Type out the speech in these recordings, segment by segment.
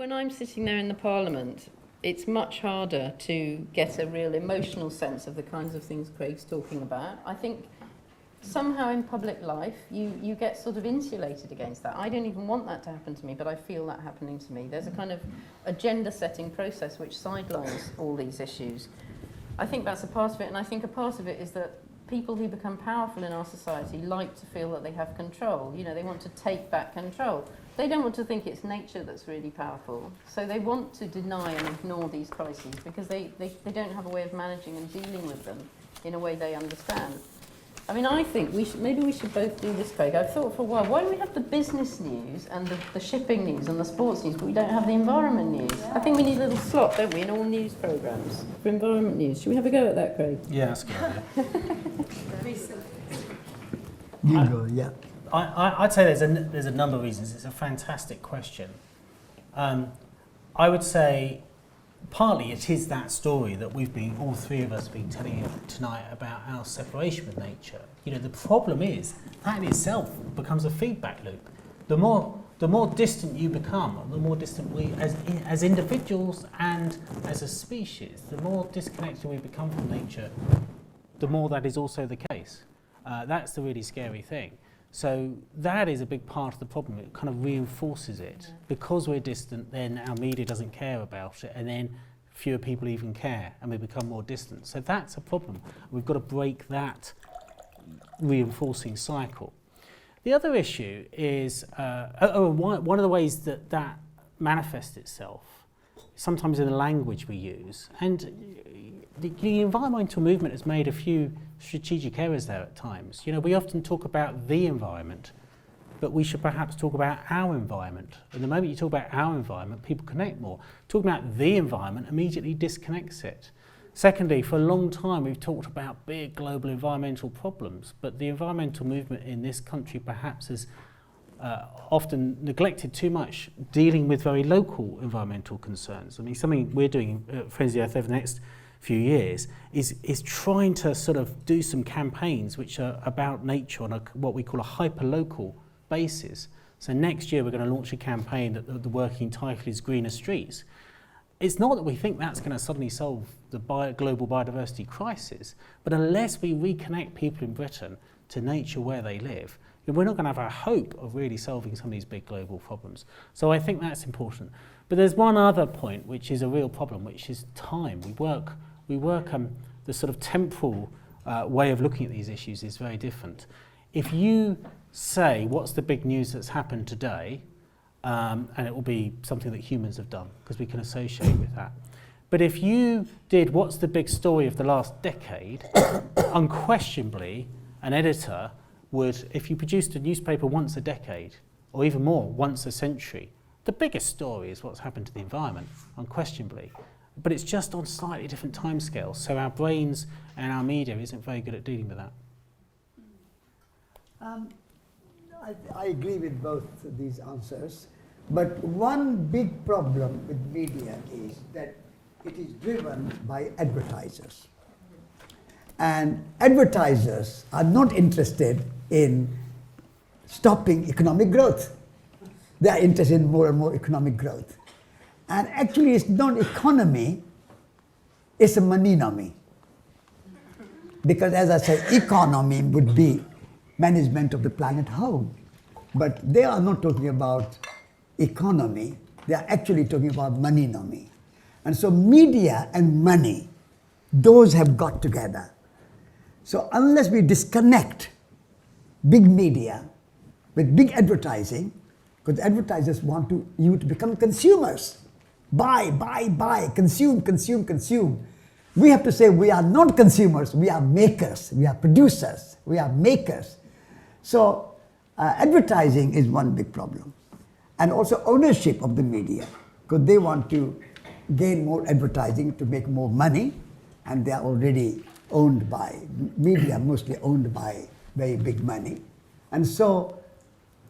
when I'm sitting there in the Parliament, it's much harder to get a real emotional sense of the kinds of things Craig's talking about. I think somehow in public life, you get sort of insulated against that. I don't even want that to happen to me, but I feel that happening to me. There's a kind of agenda-setting process which sidelines all these issues. I think that's a part of it, and I think a part of it is that people who become powerful in our society like to feel that they have control. You know, they want to take back control. They don't want to think it's nature that's really powerful. So they want to deny and ignore these crises because they don't have a way of managing and dealing with them in a way they understand. I mean, I think maybe we should both do this, Craig. I've thought for a while, why do we have the business news and the shipping news and the sports news, but we don't have the environment news? Yeah. I think we need a little slot, don't we, in all news programmes for environment news. Should we have a go at that, Craig? Yeah, that's a good idea. You go, yeah. I'd say there's a number of reasons. It's a fantastic question. I would say partly it is that story that all three of us have been telling you tonight about our separation with nature. You know, the problem is that in itself becomes a feedback loop. The more distant you become, the more distant we, as individuals and as a species, the more disconnected we become from nature, the more that is also the case. That's the really scary thing. So that is a big part of the problem. It kind of reinforces it. Because we're distant, then our media doesn't care about it, and then fewer people even care, and we become more distant. So that's a problem. We've got to break that reinforcing cycle. The other issue is, one of the ways that manifests itself, sometimes in the language we use, and the environmental movement has made a few strategic errors there at times. You know, we often talk about the environment, but we should perhaps talk about our environment. And the moment you talk about our environment, people connect more. Talking about the environment immediately disconnects it. Secondly, for a long time we've talked about big global environmental problems, but the environmental movement in this country perhaps has often neglected too much dealing with very local environmental concerns. I mean, something we're doing at Friends of the Earth over the next few years is trying to sort of do some campaigns which are about nature on what we call a hyper-local basis. So next year we're going to launch a campaign that the working title is Greener Streets. It's not that we think that's going to suddenly solve the global biodiversity crisis, but unless we reconnect people in Britain to nature where they live, we're not going to have a hope of really solving some of these big global problems. So I think that's important. But there's one other point which is a real problem, which is time. The sort of temporal way of looking at these issues is very different. If you say, what's the big news that's happened today, and it will be something that humans have done, because we can associate with that. But if you did, what's the big story of the last decade, unquestionably, an editor would, if you produced a newspaper once a decade, or even more, once a century, the biggest story is what's happened to the environment, unquestionably. But it's just on slightly different timescales, so our brains and our media isn't very good at dealing with that. I agree with both these answers, but one big problem with media is that it is driven by advertisers. And advertisers are not interested in stopping economic growth. They are interested in more and more economic growth. And actually it's not economy, it's a money-nomy. Because as I said, economy would be management of the planet home. But they are not talking about economy, they are actually talking about money-nomy. And so media and money, those have got together. So unless we disconnect big media with big advertising, because advertisers want you to become consumers. Buy, consume. We have to say we are not consumers, we are makers, we are producers, we are makers. So advertising is one big problem. And also ownership of the media, because they want to gain more advertising to make more money, and they are already owned by, media mostly owned by very big money. And so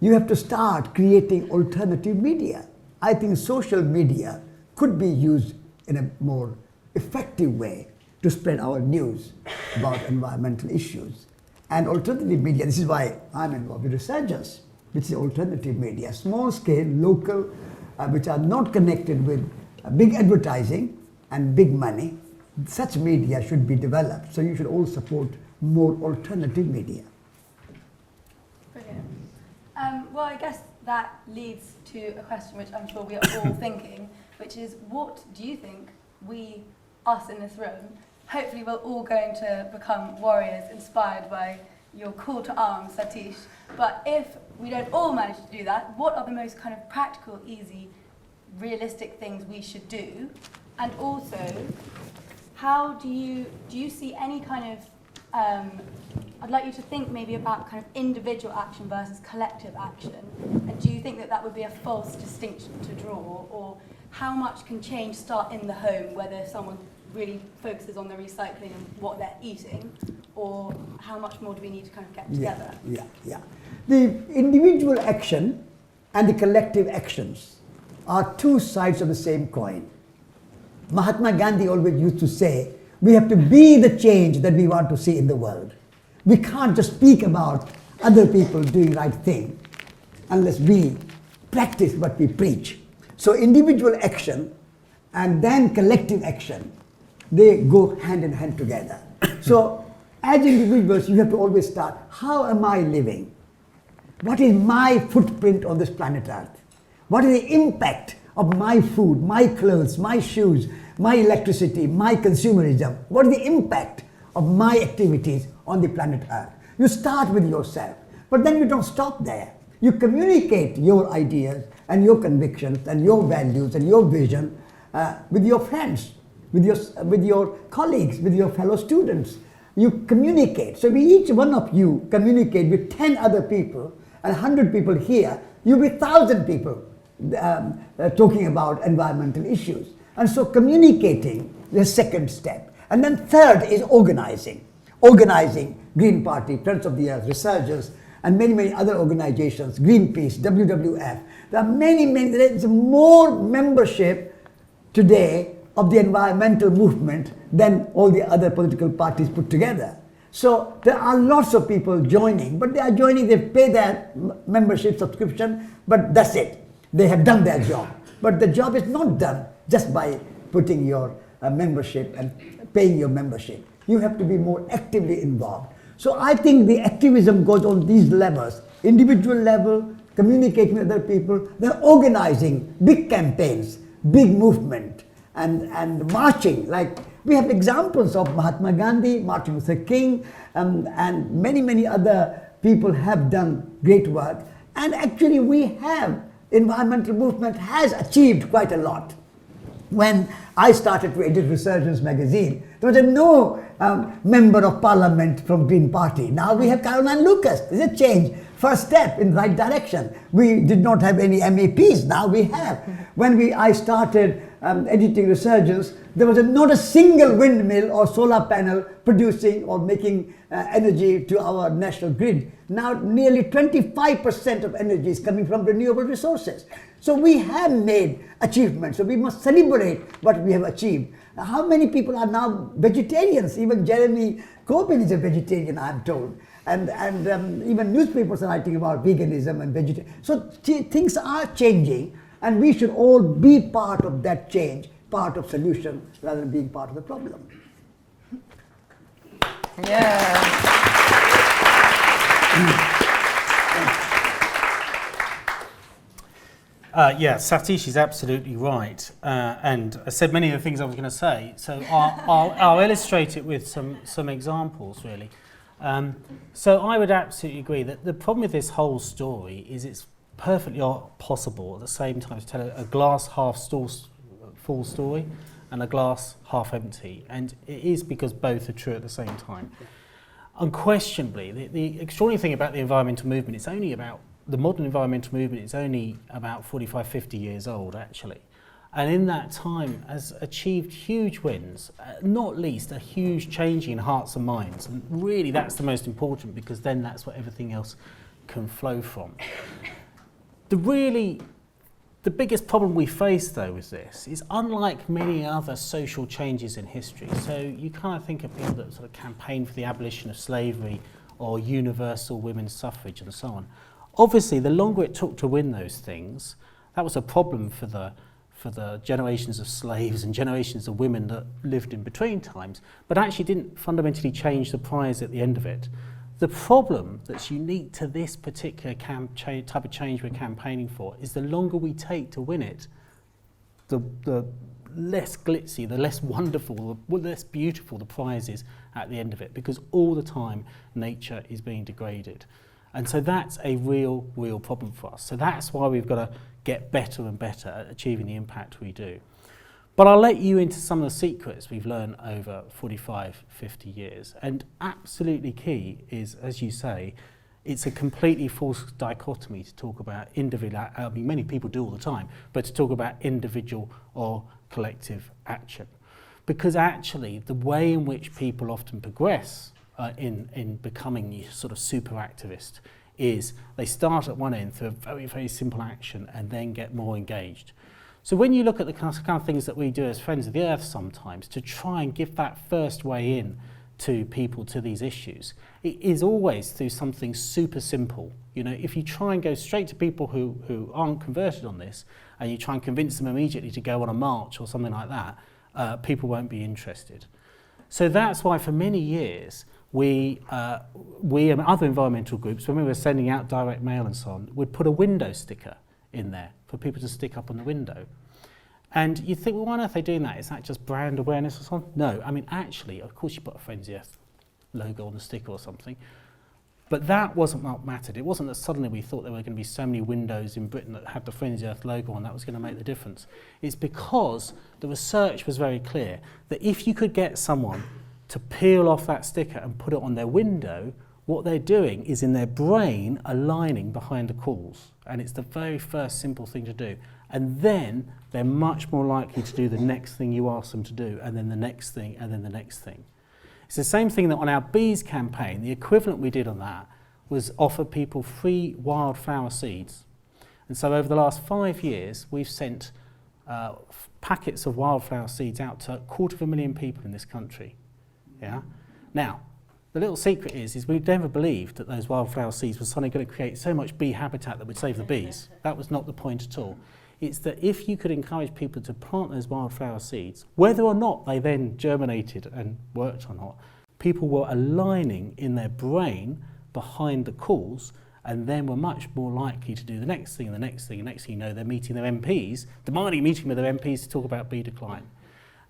you have to start creating alternative media. I think social media could be used in a more effective way to spread our news about environmental issues. And alternative media, this is why I'm involved with Resurgence, which is alternative media, small scale, local which are not connected with big advertising and big money, such media should be developed. So you should all support more alternative media. Brilliant. Well, I guess that leads to a question which I'm sure we are all thinking, which is, what do you think we, us in this room, hopefully we're all going to become warriors inspired by your call to arms, Satish. But if we don't all manage to do that, what are the most kind of practical, easy, realistic things we should do? And also, how do you see any kind of, I'd like you to think maybe about kind of individual action versus collective action. And do you think that that would be a false distinction to draw? Or how much can change start in the home, whether someone really focuses on the recycling and what they're eating, or how much more do we need to kind of get together? Yeah. The individual action and the collective actions are two sides of the same coin. Mahatma Gandhi always used to say, we have to be the change that we want to see in the world. We can't just speak about other people doing right thing unless we practice what we preach. So individual action and then collective action, they go hand in hand together. So as individuals, you have to always start, how am I living? What is my footprint on this planet Earth? What is the impact of my food, my clothes, my shoes, my electricity, my consumerism? What is the impact of my activities on the planet Earth? You start with yourself, but then you don't stop there. You communicate your ideas and your convictions and your values and your vision with your friends, with your colleagues, with your fellow students. You communicate. So each one of you communicate with 10 other people and 100 people here. You'll be 1,000 people talking about environmental issues. And so communicating is the second step. And then third is organizing. Organizing Green Party, Friends of the Earth, Resurgence, and many, many other organizations, Greenpeace, WWF. There is more membership today of the environmental movement than all the other political parties put together. So there are lots of people joining, but they are joining, they pay their membership subscription, but that's it. They have done their job. But the job is not done just by putting your membership and paying your membership. You have to be more actively involved. So I think the activism goes on these levels, individual level, communicating with other people, then organizing big campaigns, big movement, and marching. Like we have examples of Mahatma Gandhi, Martin Luther King, and many, many other people have done great work. And actually environmental movement has achieved quite a lot. When I started to edit Resurgence magazine, there was no member of parliament from Green Party. Now we have Caroline Lucas. It's a change. First step in the right direction. We did not have any MEPs. Now we have. When I started editing Resurgence, there was not a single windmill or solar panel producing or making energy to our national grid. Now nearly 25% of energy is coming from renewable resources. So we have made achievements. So we must celebrate what we have achieved. How many people are now vegetarians? Even Jeremy Corbyn is a vegetarian, I'm told. And even newspapers are writing about veganism and vegetarian. So things are changing, and we should all be part of that change, part of solution, rather than being part of the problem. Yeah. Satish is absolutely right, and I said many of the things I was going to say. So I'll illustrate it with some examples, really. So I would absolutely agree that the problem with this whole story is it's perfectly possible at the same time to tell a glass half full story and a glass half empty, and it is because both are true at the same time. Unquestionably, the extraordinary thing about the environmental movement, the modern environmental movement is only about 45, 50 years old, actually. And in that time has achieved huge wins, not least a huge change in hearts and minds. And really that's the most important, because then that's what everything else can flow from. The biggest problem we face, though, with this is, unlike many other social changes in history, so you kind of think of people that sort of campaigned for the abolition of slavery or universal women's suffrage and so on. Obviously, the longer it took to win those things, That was a problem for the generations of slaves and generations of women that lived in between times, but actually didn't fundamentally change the prize at the end of it. The problem that's unique to this particular type of change we're campaigning for is the longer we take to win it, the less glitzy, the less wonderful, the less beautiful the prize is at the end of it, because all the time nature is being degraded. And so that's a real problem for us. So that's why we've got to get better and better at achieving the impact we do. But I'll let you into some of the secrets we've learned over 45, 50 years. And absolutely key is, as you say, it's a completely false dichotomy to talk about individual, I mean, many people do all the time, but to talk about individual or collective action. Because actually, the way in which people often progress in becoming the sort of super activist is they start at one end through a very, very simple action and then get more engaged. So when you look at the kind of things that we do as Friends of the Earth sometimes to try and give that first way in to people, to these issues, it is always through something super simple. You know, if you try and go straight to people who aren't converted on this and you try and convince them immediately to go on a march or something like that, people won't be interested. So that's why for many years we and other environmental groups, when we were sending out direct mail and so on, would put a window sticker in there for people to stick up on the window. And you think, well, why on earth are they doing that? Is that just brand awareness or something? No, I mean, actually, of course you put a Friends of the Earth logo on the sticker or something, but that wasn't what mattered. It wasn't that suddenly we thought there were going to be so many windows in Britain that had the Friends of the Earth logo on, that was going to make the difference. It's because the research was very clear that if you could get someone to peel off that sticker and put it on their window, what they're doing is in their brain aligning behind the cause. And it's the very first simple thing to do. And then they're much more likely to do the next thing you ask them to do, and then the next thing, and then the next thing. It's the same thing that on our bees campaign, the equivalent we did on that was offer people free wildflower seeds. And so over the last 5 years, we've sent packets of wildflower seeds out to 250,000 people in this country. Yeah. Now, the little secret is we've never believed that those wildflower seeds were suddenly going to create so much bee habitat that would save the bees. That was not the point at all. It's that if you could encourage people to plant those wildflower seeds, whether or not they then germinated and worked or not, people were aligning in their brain behind the cause, and then were much more likely to do the next thing and the next thing. And next thing you know, they're meeting their MPs, demanding a meeting with their MPs to talk about bee decline.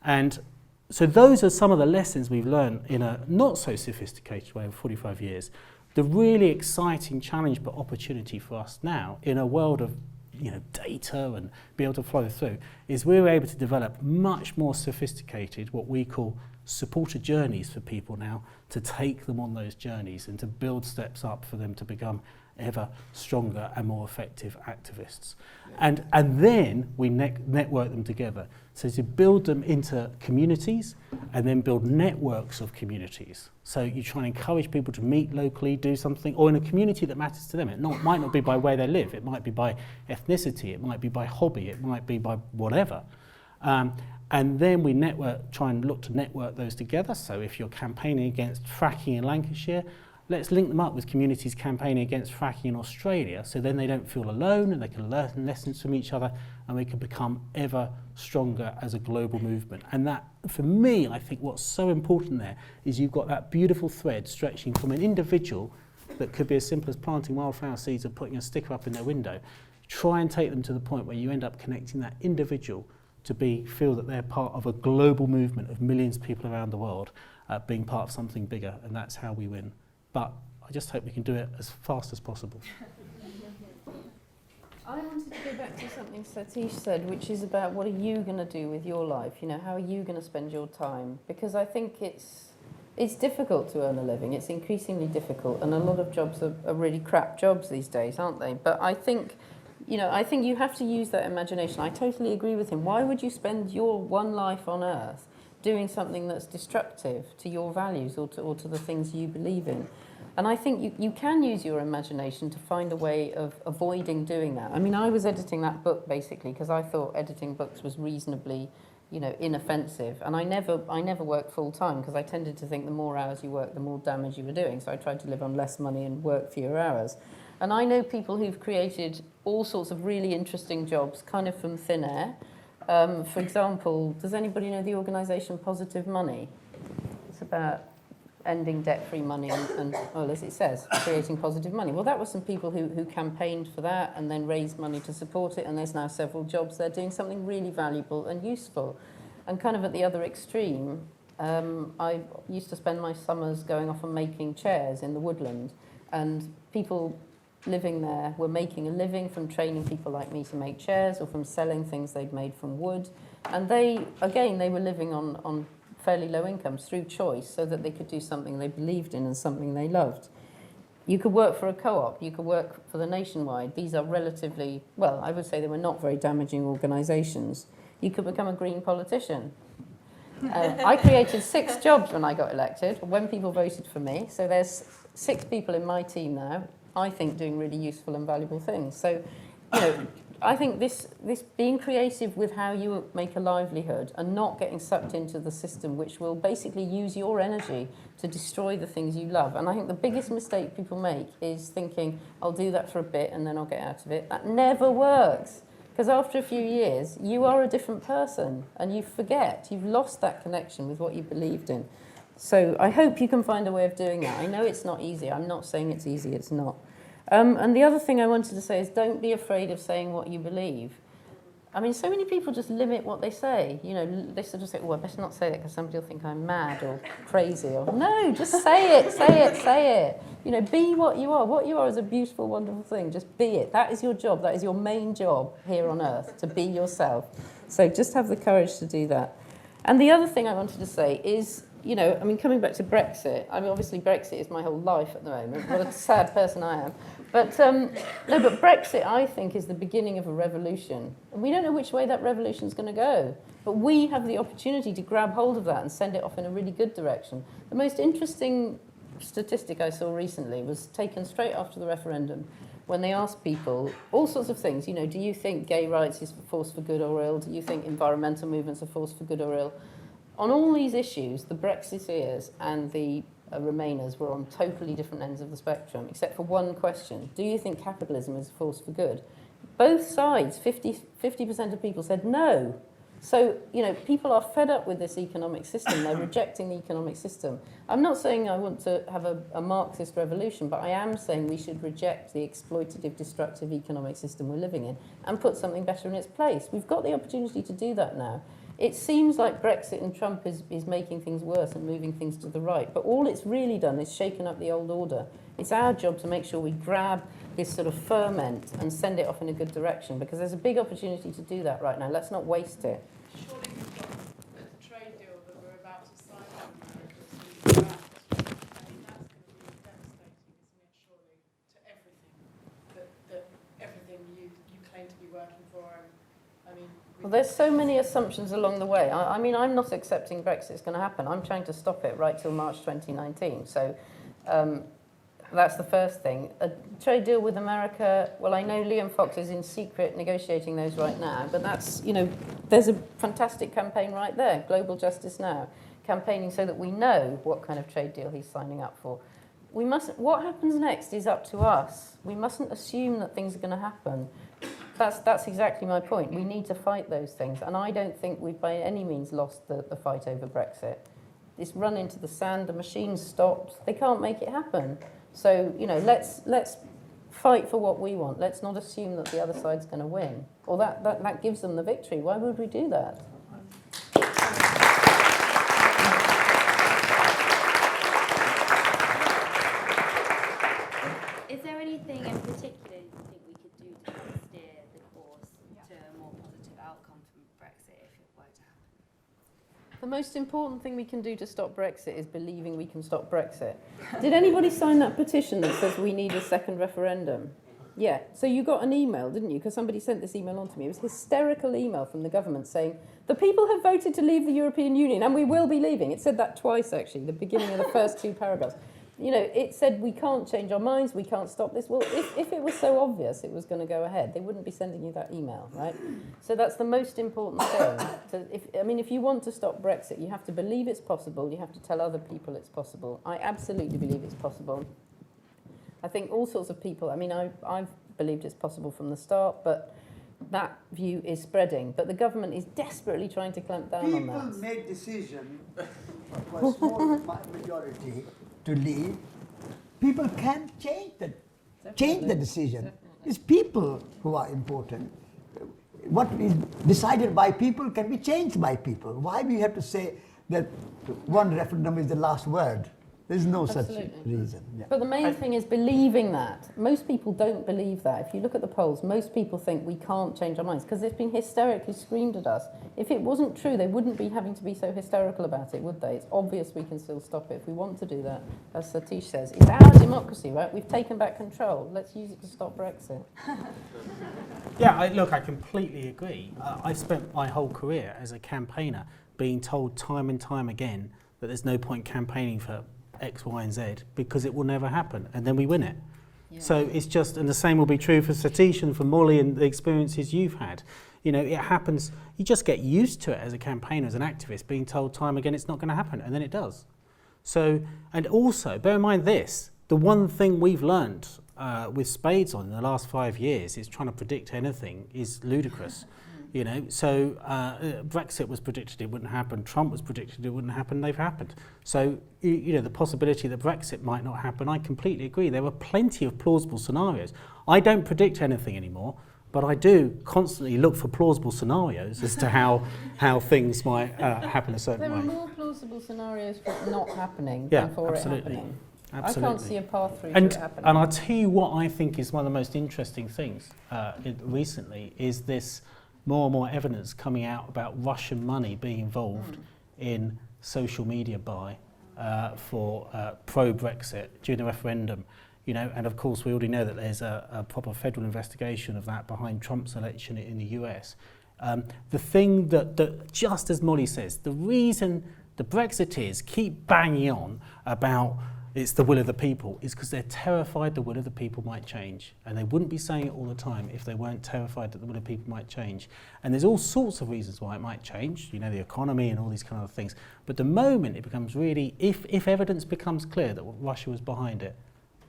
And so those are some of the lessons we've learned in a not so sophisticated way over 45 years. The really exciting challenge but opportunity for us now in a world of data and be able to flow through is we're able to develop much more sophisticated, what we call supported journeys for people now, to take them on those journeys and to build steps up for them to become ever stronger and more effective activists. And then we network them together. So to build them into communities and then build networks of communities. So you try and encourage people to meet locally, do something, or in a community that matters to them. It might not be by where they live, it might be by ethnicity, it might be by hobby, it might be by whatever. And then we try and look to network those together. So if you're campaigning against fracking in Lancashire, let's link them up with communities campaigning against fracking in Australia, so then they don't feel alone and they can learn lessons from each other, and we can become ever stronger as a global movement. And that, for me, I think what's so important there is you've got that beautiful thread stretching from an individual that could be as simple as planting wildflower seeds or putting a sticker up in their window. Try and take them to the point where you end up connecting that individual to feel that they're part of a global movement of millions of people around the world being part of something bigger, and that's how we win. But I just hope we can do it as fast as possible. I wanted to go back to something Satish said, which is about what are you going to do with your life? How are you going to spend your time? Because I think it's difficult to earn a living. It's increasingly difficult, and a lot of jobs are really crap jobs these days, aren't they? But I think you have to use that imagination. I totally agree with him. Why would you spend your one life on Earth doing something that's destructive to your values or to the things you believe in? And I think you can use your imagination to find a way of avoiding doing that. I mean, I was editing that book basically because I thought editing books was reasonably, inoffensive. And I never worked full time because I tended to think the more hours you work, the more damage you were doing. So I tried to live on less money and work fewer hours. And I know people who've created all sorts of really interesting jobs, kind of from thin air. For example, does anybody know the organisation Positive Money? It's about ending debt-free money and, well, as it says, creating positive money. Well, that was some people who campaigned for that and then raised money to support it, and there's now several jobs there doing something really valuable and useful. And kind of at the other extreme, I used to spend my summers going off and making chairs in the woodland, and people living there were making a living from training people like me to make chairs or from selling things they'd made from wood. And they were living on fairly low incomes through choice so that they could do something they believed in and something they loved. You could work for a co-op, you could work for the Nationwide. These are relatively, well, I would say they were not very damaging organisations. You could become a Green politician. I created 6 jobs when I got elected, when people voted for me. So there's 6 people in my team now, I think, doing really useful and valuable things. So, you know, I think this being creative with how you make a livelihood and not getting sucked into the system which will basically use your energy to destroy the things you love. And I think the biggest mistake people make is thinking, I'll do that for a bit and then I'll get out of it. That never works. Because after a few years, you are a different person and you forget. You've lost that connection with what you believed in. So I hope you can find a way of doing that. I know it's not easy. I'm not saying it's easy. It's not. And the other thing I wanted to say is don't be afraid of saying what you believe. I mean, so many people just limit what they say. You know, they sort of say, oh, I better not say that because somebody will think I'm mad or crazy. Or no, just say it, say it, say it. You know, be what you are. What you are is a beautiful, wonderful thing. Just be it. That is your job. That is your main job here on earth, to be yourself. So just have the courage to do that. And the other thing I wanted to say is, you know, I mean, coming back to Brexit, I mean, obviously Brexit is my whole life at the moment. What a sad person I am. But no, but Brexit, I think, is the beginning of a revolution. And we don't know which way that revolution is going to go. But we have the opportunity to grab hold of that and send it off in a really good direction. The most interesting statistic I saw recently was taken straight after the referendum when they asked people all sorts of things. You know, do you think gay rights is a force for good or ill? Do you think environmental movements are a force for good or ill? On all these issues, the Brexiteers and the Remainers were on totally different ends of the spectrum, except for one question. Do you think capitalism is a force for good? Both sides, 50% of people said no. So, you know, people are fed up with this economic system. They're rejecting the economic system. I'm not saying I want to have a Marxist revolution, but I am saying we should reject the exploitative, destructive economic system we're living in and put something better in its place. We've got the opportunity to do that now. It seems like Brexit and Trump is making things worse and moving things to the right, but all it's really done is shaken up the old order. It's our job to make sure we grab this sort of ferment and send it off in a good direction, because there's a big opportunity to do that right now. Let's not waste it. Surely we've got the trade deal that we're about to sign with America. I think that's going to be devastating, isn't it, surely, to everything, that everything you claim to be working for. I mean, well, there's so many assumptions along the way. I mean, I'm not accepting Brexit's going to happen. I'm trying to stop it right till March 2019. So that's the first thing. A trade deal with America, well, I know Liam Fox is in secret negotiating those right now, but that's, you know, there's a fantastic campaign right there, Global Justice Now, campaigning so that we know what kind of trade deal he's signing up for. We mustn't, what happens next is up to us. We mustn't assume that things are going to happen. That's exactly my point. We need to fight those things. And I don't think we've by any means lost the fight over Brexit. It's run into the sand, the machine's stopped, they can't make it happen. So, you know, let's fight for what we want. Let's not assume that the other side's going to win. Or that gives them the victory. Why would we do that? Is there anything in particular you think we could do to help steer the course to a more positive outcome from Brexit if it were to happen? The most important thing we can do to stop Brexit is believing we can stop Brexit. Did anybody sign that petition that says we need a second referendum? Yeah, so you got an email, didn't you? Because somebody sent this email on to me. It was a hysterical email from the government saying, the people have voted to leave the European Union and we will be leaving. It said that twice, actually, the beginning of the first 2 paragraphs. You know, it said we can't change our minds, we can't stop this. Well, if it was so obvious it was going to go ahead, they wouldn't be sending you that email, right? So that's the most important thing. If you want to stop Brexit, you have to believe it's possible, you have to tell other people it's possible. I absolutely believe it's possible. I think all sorts of people, I mean, I've believed it's possible from the start, but that view is spreading. But the government is desperately trying to clamp down on that. People made decision for a small majority to leave. People can change the decision. It's people who are important. What is decided by people can be changed by people. Why do we have to say that one referendum is the last word? There's no Absolutely. such reason. Yeah. But the main thing is believing that. Most people don't believe that. If you look at the polls, most people think we can't change our minds because it's been hysterically screamed at us. If it wasn't true, they wouldn't be having to be so hysterical about it, would they? It's obvious we can still stop it if we want to do that. As Satish says, it's our democracy, right? We've taken back control. Let's use it to stop Brexit. Yeah, I completely agree. I spent my whole career as a campaigner being told time and time again that there's no point campaigning for X, Y, and Z because it will never happen, and then we win it. Yeah. So it's just, and the same will be true for Satish and for Molly and the experiences you've had. You know, it happens, you just get used to it as a campaigner, as an activist, being told time again it's not going to happen, and then it does. So, and also, bear in mind this, the one thing we've learned with spades on in the last 5 years is trying to predict anything is ludicrous. You know, so Brexit was predicted it wouldn't happen, Trump was predicted it wouldn't happen, they've happened. So, you know, the possibility that Brexit might not happen, I completely agree. There were plenty of plausible scenarios. I don't predict anything anymore, but I do constantly look for plausible scenarios as to how things might happen a certain way. There are more plausible scenarios for it not happening Yeah, than for absolutely. it happening. Absolutely. I can't see a path through to it happening. And I'll tell you what I think is one of the most interesting things recently is this more and more evidence coming out about Russian money being involved in social media buy for pro-Brexit during the referendum. You know, and of course we already know that there's a proper federal investigation of that behind Trump's election in the US. The thing that, just as Molly says, the reason the Brexiteers keep banging on about it's the will of the people is because they're terrified the will of the people might change. And they wouldn't be saying it all the time if they weren't terrified that the will of the people might change. And there's all sorts of reasons why it might change, you know, the economy and all these kind of things. But the moment it becomes really, if evidence becomes clear that Russia was behind it,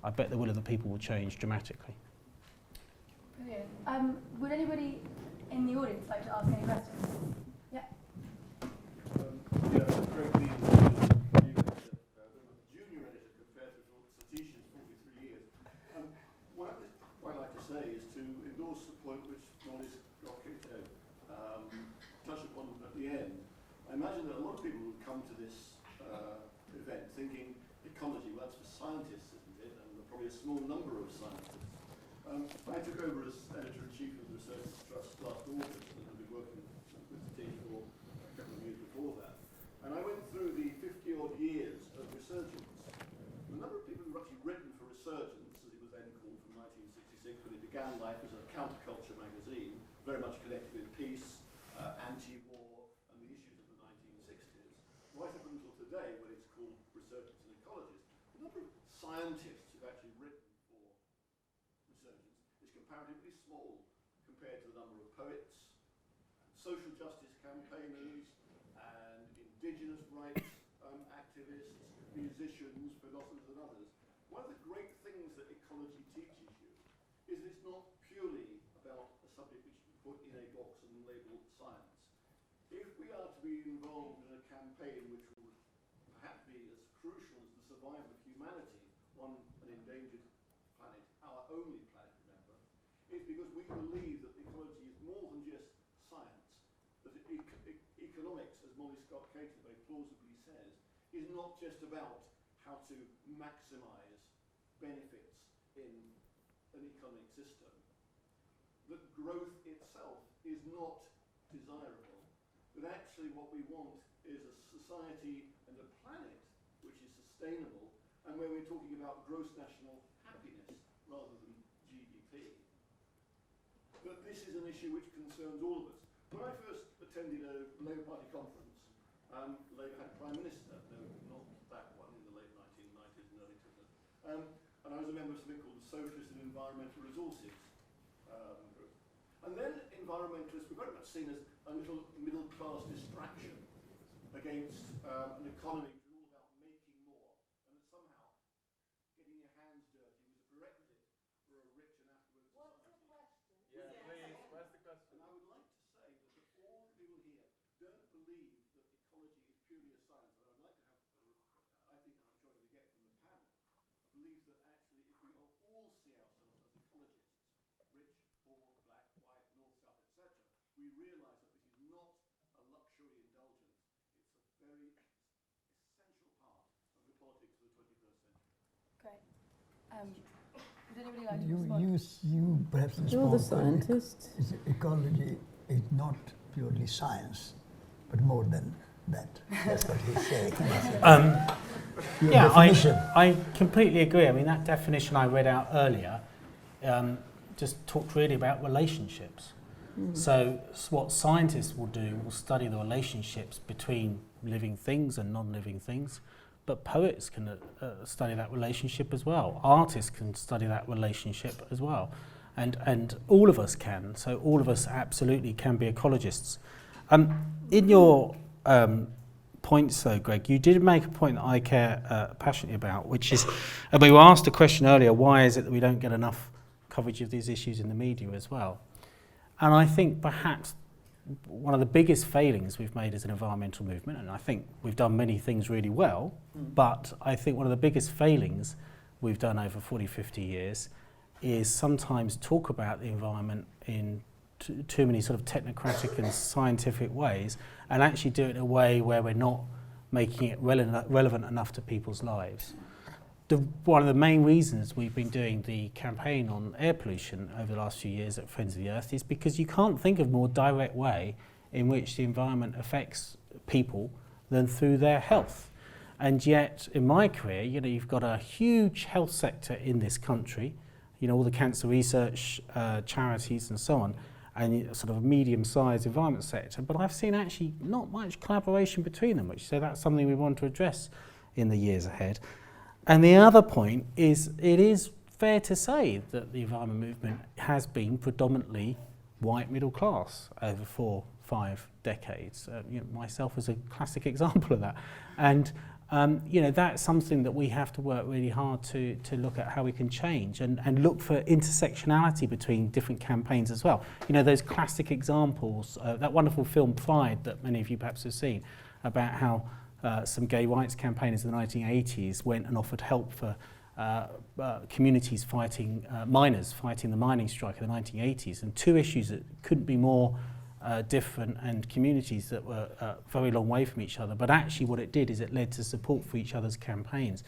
I bet the will of the people will change dramatically. Brilliant. Would anybody in the audience like to ask any questions? Yeah. Craig Bennett, junior editor compared to Satish's 43 years. What I'd quite like to say is to endorse the point which Molly Scott Cato touched upon at the end. I imagine that a lot of people would come to this event thinking ecology, well, that's for scientists, isn't it? And probably a small number of scientists. I took over as editor-in-chief of the Resurgence Trust last August, and I've been working with the team for a couple of years before that. And I went through the 50-odd years of Resurgence. The number of people who've actually written for Resurgence, as it was then called from 1966, when it began life as a counterculture magazine, very much connected with peace, anti-war, and the issues of the 1960s, right up until today, when it's called Resurgence and Ecology. The number of scientists who've actually written for Resurgence is comparatively small compared to the number of poets, social justice campaigners, and indigenous rights activists, musicians, philosophers, and others. One of the great things that ecology teaches you is it's not purely about a subject which you put in a box and label science. If we are to be involved in a campaign which will perhaps be as crucial as the survival of humanity on an endangered planet, our only planet, remember, it's because we believe that ecology is more than just science, that economics, as Molly Scott Cato very plausibly says, is not just about how to maximize benefits in an economic system. That growth itself is not desirable, but actually what we want is a society and a planet which is sustainable, and where we're talking about gross national happiness rather than GDP. But this is an issue which concerns all of us. When I first attended a Labour Party conference, Labour had a Prime Minister, no, not that one, in the late 1990s and early 2000s. And I was a member of something called the Socialist and Environmental Resources group. And then environmentalists were very much seen as a little middle-class distraction against an economy which was all about making more, and that somehow getting your hands dirty was a purely a science, and I would like to have, I think, I'm sure we get from the panel, believes that actually if we all see ourselves as ecologists, rich, poor, black, white, north, south, etc., we realise that this is not a luxury indulgence. It's a very essential part of the politics of the 21st century. Great. Would anybody like to You, respond? you perhaps You're the respond. scientist. Ecology is not purely science, but more than that. That's what he's saying. Your Yeah, definition. I completely agree. I mean, that definition I read out earlier just talked really about relationships. So what scientists will do will study the relationships between living things and non-living things, but poets can study that relationship as well. Artists can study that relationship as well. And all of us can. So all of us absolutely can be ecologists. In your points though, Greg, you did make a point that I care passionately about, which is, and we were asked a question earlier, why is it that we don't get enough coverage of these issues in the media as well? And I think perhaps one of the biggest failings we've made as an environmental movement, and I think we've done many things really well, but I think one of the biggest failings we've done over 40, 50 years is sometimes talk about the environment in too many sort of technocratic and scientific ways, and actually do it in a way where we're not making it relevant enough to people's lives. One of the main reasons we've been doing the campaign on air pollution over the last few years at Friends of the Earth is because you can't think of a more direct way in which the environment affects people than through their health. And yet, in my career, you know, you've got a huge health sector in this country, you know, all the cancer research charities and so on, and sort of a medium-sized environment sector, but I've seen actually not much collaboration between them, so that's something we want to address in the years ahead. And the other point is, it is fair to say that the environment movement has been predominantly white middle class over 4-5 decades. You know, myself as a classic example of that. And you know, that's something that we have to work really hard to look at how we can change and look for intersectionality between different campaigns as well. You know, those classic examples, that wonderful film Pride that many of you perhaps have seen, about how some gay rights campaigners in the 1980s went and offered help for communities fighting, miners fighting the mining strike in the 1980s, and two issues that couldn't be more different, and communities that were very long way from each other, but actually what it did is it led to support for each other's campaigns.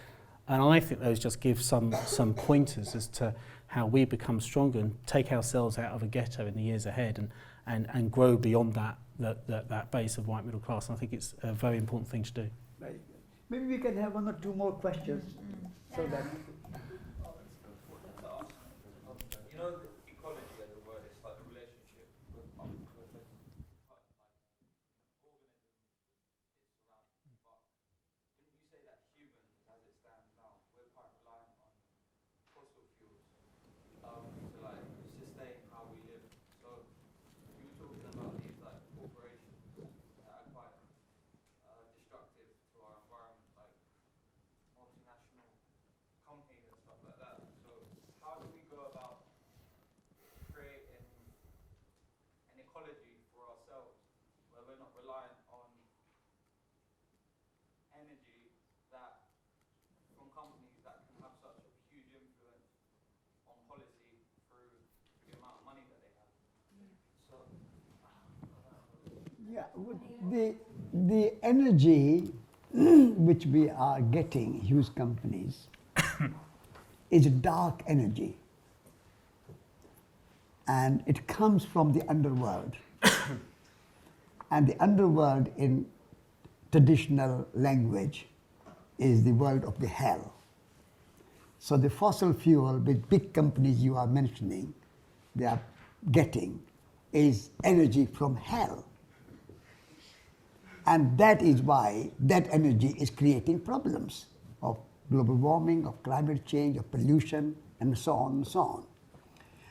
And I think those just give some pointers as to how we become stronger and take ourselves out of a ghetto in the years ahead and grow beyond that base of white middle class. And I think it's a very important thing to do. Very good. Maybe we can have one or two more questions so that. You know, ecology as a word, it's like a relationship with organisms it's surrounding. But didn't you say that humans, as it stands now, we're quite reliant on fossil fuels to like sustain how we live? So you were talking about these like corporations that are quite destructive to our environment, like multinational companies and stuff like that. So how do we go about creating an ecology for ourselves where we're not reliant on energy that from companies that can have such a huge influence on policy through the amount of money that they have? So Yeah, the energy which we are getting, huge companies, is dark energy. And it comes from the underworld. And the underworld in traditional language is the world of the hell. So the fossil fuel with big companies you are mentioning, they are getting, is energy from hell. And that is why that energy is creating problems of global warming, of climate change, of pollution, and so on and so on.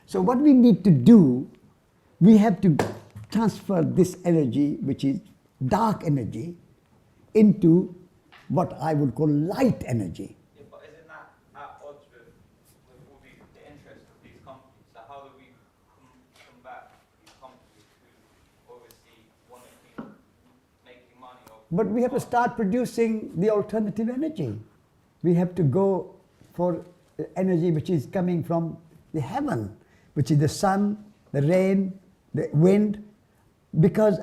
So what we need to do, we have to transfer this energy, which is dark energy, into what I would call light energy. yeah, but isn't that at odds with all the interests of these companies? So how do we combat these companies who obviously want to keep making money off But we have to start producing the alternative energy. We have to go for energy which is coming from the heaven, which is the sun, the rain, the wind,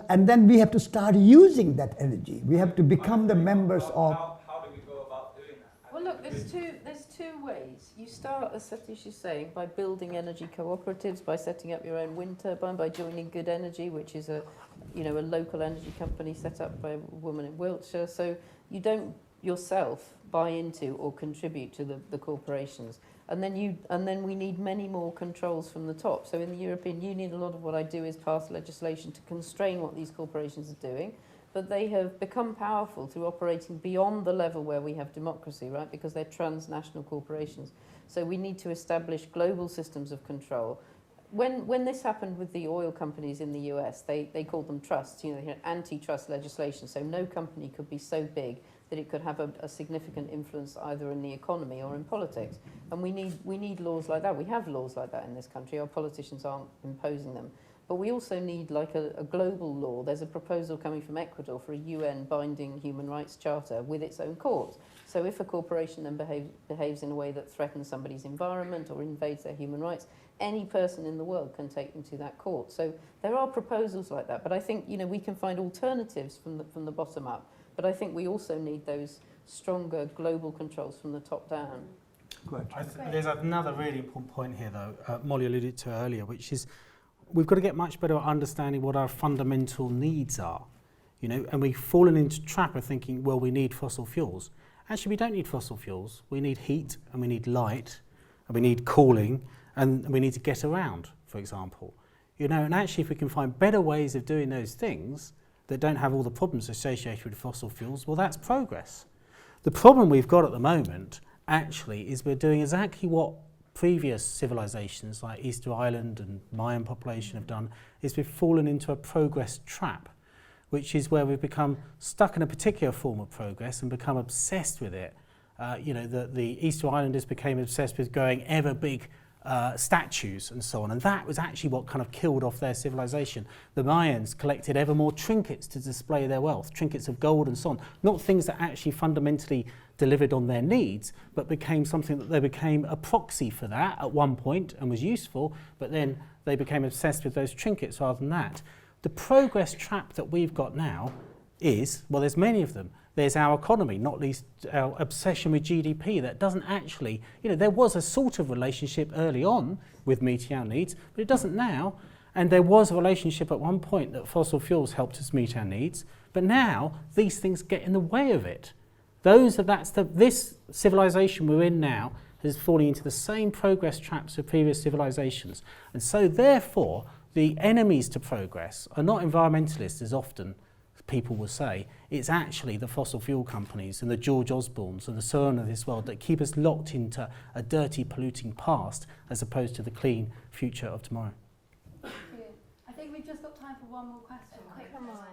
and then we have to start using that energy. We have to become the members of. How do we go about doing that? Well, look, there's two ways. You start, as Satish is saying, by building energy cooperatives, by setting up your own wind turbine, by joining Good Energy, which is a local energy company set up by a woman in Wiltshire. So you don't yourself buy into or contribute to the corporations. And then we need many more controls from the top. So in the European Union, a lot of what I do is pass legislation to constrain what these corporations are doing. But they have become powerful through operating beyond the level where we have democracy, right? Because they're transnational corporations. So we need to establish global systems of control. When this happened with the oil companies in the US, they called them trusts, they had antitrust legislation. So no company could be so big that it could have a significant influence either in the economy or in politics. And we need laws like that. We have laws like that in this country. Our politicians aren't imposing them. But we also need like a global law. There's a proposal coming from Ecuador for a UN binding human rights charter with its own court. So if a corporation then behaves in a way that threatens somebody's environment or invades their human rights, any person in the world can take them to that court. So there are proposals like that. But I think we can find alternatives from the bottom up. But I think we also need those stronger global controls from the top down. Good. There's another really important point here, though, Molly alluded to earlier, which is we've got to get much better at understanding what our fundamental needs are. And we've fallen into the trap of thinking, well, we need fossil fuels. Actually, we don't need fossil fuels. We need heat, and we need light, and we need cooling, and we need to get around, for example. And actually, if we can find better ways of doing those things that don't have all the problems associated with fossil fuels, well, that's progress. The problem we've got at the moment, actually, is we're doing exactly what previous civilizations like Easter Island and Mayan population have done, is we've fallen into a progress trap, which is where we've become stuck in a particular form of progress and become obsessed with it. The Easter Islanders became obsessed with growing ever big statues and so on, and that was actually what kind of killed off their civilization. The Mayans collected ever more trinkets to display their wealth, trinkets of gold and so on, not things that actually fundamentally delivered on their needs, but became something that they became a proxy for that at one point and was useful, but then they became obsessed with those trinkets rather than that. The progress trap that we've got now is, well, there's many of them. There's our economy, not least our obsession with GDP that doesn't actually, there was a sort of relationship early on with meeting our needs, but it doesn't now. And there was a relationship at one point that fossil fuels helped us meet our needs, but now these things get in the way of it. This civilization we're in now is falling into the same progress traps of previous civilizations. And so therefore, the enemies to progress are not environmentalists as often people will say. It's actually the fossil fuel companies and the George Osbornes and the so on of this world that keep us locked into a dirty, polluting past as opposed to the clean future of tomorrow. I think we've just got time for one more question. Come on.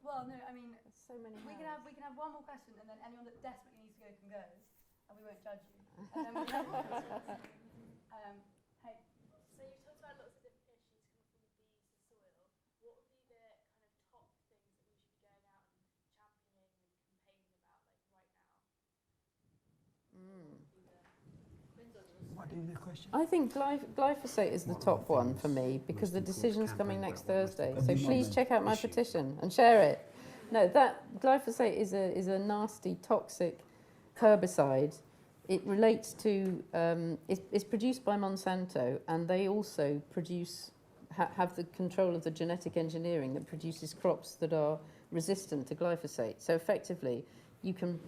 Well, no, I mean, So many we can have one more question, and then anyone that desperately needs to go can go, and we won't judge you. And then we'll have more questions. Hey. So you've talked about lots of different issues coming from the soil. What would be the kind of top things that we should be going out and championing and campaigning about right now? What is the question? I think glyphosate is the top one for me because the decision's coming next Thursday. So please check out my petition and share it. No, that glyphosate is a nasty, toxic herbicide. It relates to, it's produced by Monsanto, and they also have the control of the genetic engineering that produces crops that are resistant to glyphosate. So effectively, you can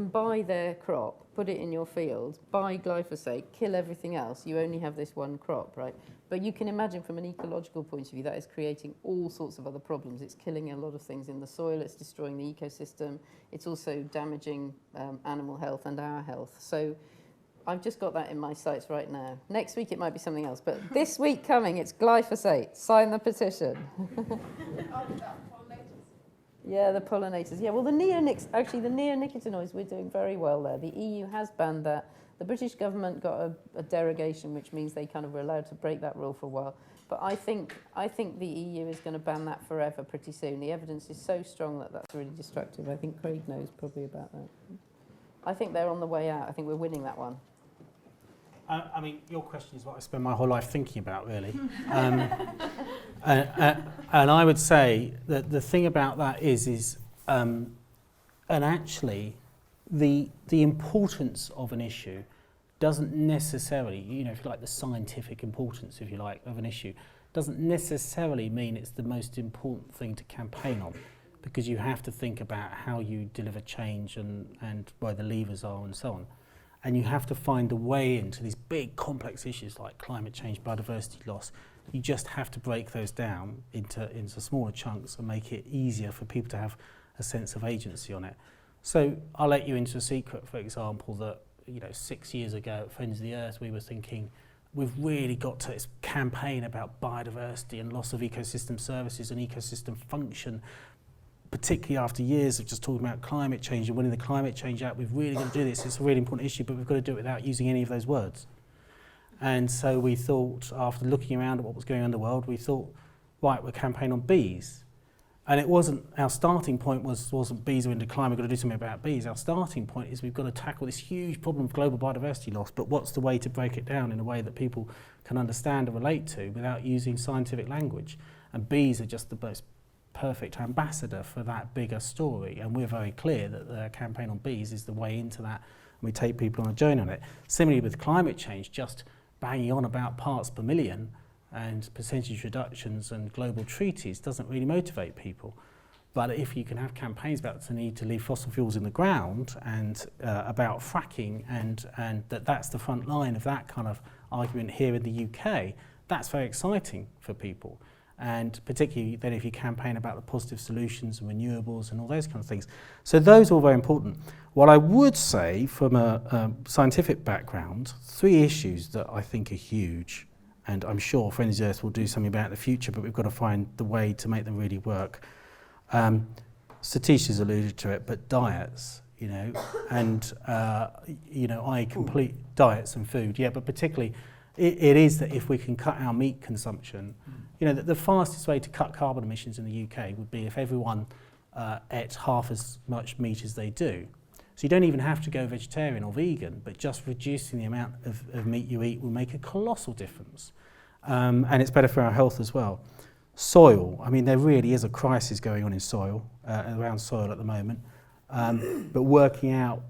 buy their crop, put it in your field, buy glyphosate, kill everything else. You only have this one crop, right? But you can imagine from an ecological point of view, that is creating all sorts of other problems. It's killing a lot of things in the soil. It's destroying the ecosystem. It's also damaging animal health and our health. So I've just got that in my sights right now. Next week, it might be something else. But this week coming, it's glyphosate. Sign the petition. Yeah, the pollinators. Yeah, well, the neonicotinoids, we're doing very well there. The EU has banned that. The British government got a derogation, which means they kind of were allowed to break that rule for a while. But I think the EU is going to ban that forever pretty soon. The evidence is so strong that that's really destructive. I think Craig knows probably about that. I think they're on the way out. I think we're winning that one. I mean, your question is what I spend my whole life thinking about, really. And I would say that the thing about that is and actually, the importance of an issue doesn't necessarily, you know, if you like, the scientific importance, if you like, of an issue, doesn't necessarily mean it's the most important thing to campaign on, because you have to think about how you deliver change and where the levers are and so on. And you have to find a way into these big complex issues like climate change, biodiversity loss. You just have to break those down into smaller chunks and make it easier for people to have a sense of agency on it. So I'll let you into a secret, for example, that 6 years ago at Friends of the Earth, we were thinking we've really got to this campaign about biodiversity and loss of ecosystem services and ecosystem function, particularly after years of just talking about climate change and winning the Climate Change Act. We've really got to do this. It's a really important issue, but we've got to do it without using any of those words. And so we thought, after looking around at what was going on in the world, we thought, right, we'll campaign on bees. And it wasn't, our starting point wasn't bees are in decline, we've got to do something about bees. Our starting point is we've got to tackle this huge problem of global biodiversity loss, but what's the way to break it down in a way that people can understand and relate to without using scientific language? And bees are just the most perfect ambassador for that bigger story, and we're very clear that the campaign on bees is the way into that, and we take people on a journey on it. Similarly with climate change, just banging on about parts per million and percentage reductions and global treaties doesn't really motivate people. But if you can have campaigns about the need to leave fossil fuels in the ground and about fracking and that's the front line of that kind of argument here in the UK, that's very exciting for people. And particularly then if you campaign about the positive solutions and renewables and all those kind of things. So those are all very important. What I would say from a scientific background, 3 issues that I think are huge, and I'm sure Friends of the Earth will do something about it in the future, but we've got to find the way to make them really work. Satish has alluded to it, but diets, and I complete diets and food, but particularly it is that if we can cut our meat consumption, that the fastest way to cut carbon emissions in the UK would be if everyone ate half as much meat as they do. So you don't even have to go vegetarian or vegan, but just reducing the amount of meat you eat will make a colossal difference. And it's better for our health as well. Soil, I mean, there really is a crisis going on in soil, around soil at the moment. But working out,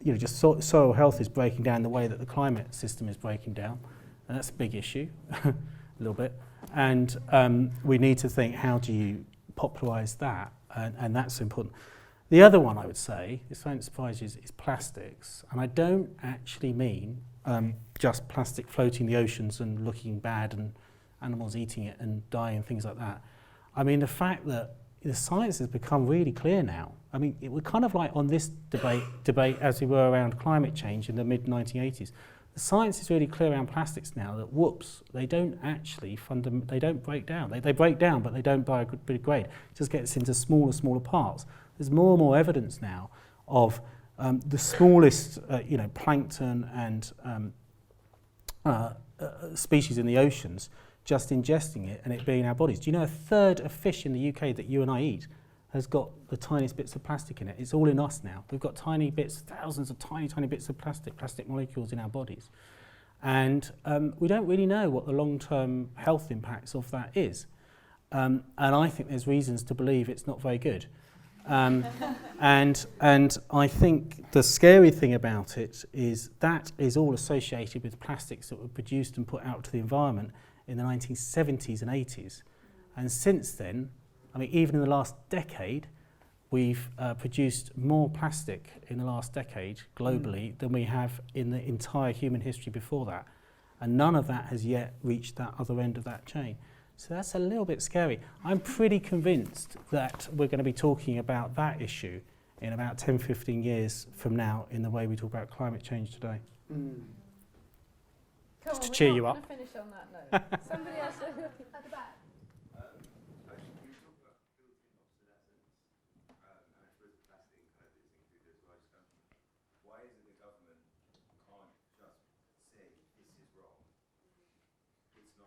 just soil health is breaking down the way that the climate system is breaking down. And that's a big issue, a little bit. And we need to think, how do you popularise that? And that's important. The other one I would say, this won't surprise you, is plastics. And I don't actually mean just plastic floating in the oceans and looking bad and animals eating it and dying and things like that. I mean the fact that the science has become really clear now. I mean, we're kind of like on this debate as we were around climate change in the mid-1980s. The science is really clear around plastics now that, they don't actually they don't break down. They break down, but they don't biodegrade. It just gets into smaller parts. There's more and more evidence now of the smallest, plankton and species in the oceans just ingesting it and it being in our bodies. Do you know a third of fish in the UK that you and I eat has got the tiniest bits of plastic in it? It's all in us now. We've got tiny bits, thousands of tiny bits of plastic molecules in our bodies. And we don't really know what the long-term health impacts of that is. And I think there's reasons to believe it's not very good. And I think the scary thing about it is that is all associated with plastics that were produced and put out to the environment in the 1970s and 80s. And since then, I mean, even in the last decade, we've produced more plastic in the last decade globally than we have in the entire human history before that. And none of that has yet reached that other end of that chain. So that's a little bit scary. I'm pretty convinced that we're going to be talking about that issue in about 10, 15 years from now in the way we talk about climate change today. Just to cheer you up. We're not going to finish on that note. Somebody else at the back. You talk about built-in obsolescence, and I suppose the plastic kind of is included as well. Why is it the government can't just say this is wrong? It's not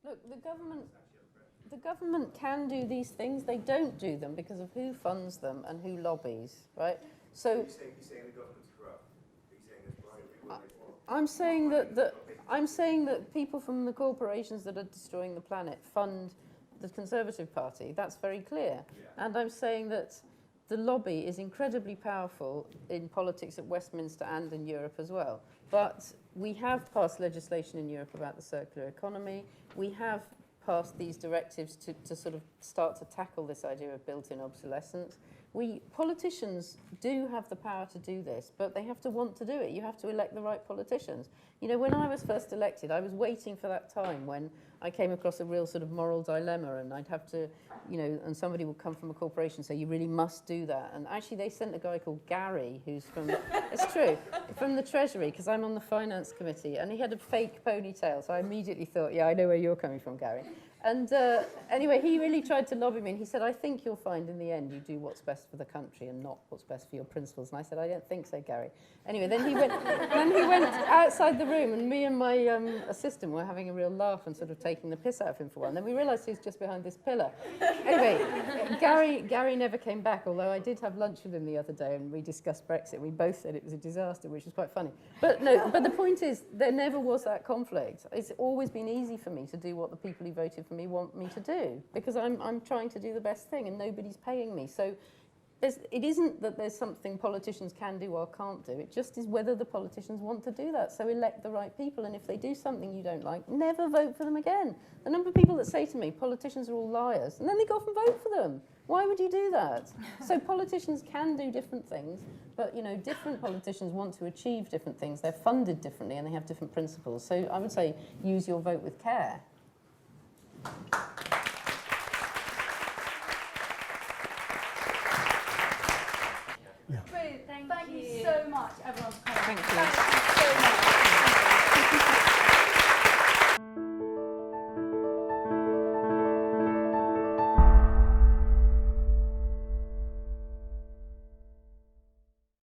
Look, the government can do these things. They don't do them because of who funds them and who lobbies, right? So You're saying the government's corrupt. Are you saying it's bribery? I'm saying that people from the corporations that are destroying the planet fund the Conservative Party. That's very clear. Yeah. And I'm saying that the lobby is incredibly powerful in politics at Westminster and in Europe as well. But we have passed legislation in Europe about the circular economy. We have passed these directives to sort of start to tackle this idea of built-in obsolescence. Politicians do have the power to do this, but they have to want to do it. You have to elect the right politicians. You know, when I was first elected, I was waiting for that time when I came across a real sort of moral dilemma, and I'd have to, you know, and somebody would come from a corporation and say, you really must do that. And actually they sent a guy called Gary, who's from, it's true, from the Treasury, because I'm on the Finance Committee, and he had a fake ponytail, so I immediately thought, yeah, I know where you're coming from, Gary. And anyway, he really tried to lobby me, and he said, I think you'll find in the end you do what's best for the country and not what's best for your principles. And I said, I don't think so, Gary. Anyway, then he went outside the room, and me and my assistant were having a real laugh and sort of taking the piss out of him for a while. And then we realised he was just behind this pillar. Anyway, Gary never came back, although I did have lunch with him the other day, and we discussed Brexit. We both said it was a disaster, which was quite funny. But no, but the point is, there never was that conflict. It's always been easy for me to do what the people who voted for me want me to do, because I'm trying to do the best thing and nobody's paying me. So it isn't that there's something politicians can do or can't do. It just is whether the politicians want to do that. So elect the right people, and if they do something you don't like, never vote for them again. The number of people that say to me, politicians are all liars, and then they go off and vote for them. Why would you do that? So politicians can do different things, but you know, different politicians want to achieve different things. They're funded differently and they have different principles. So I would say use your vote with care. Brilliant. Thank you so much, everyone, for coming. Thank you. Thank you so much.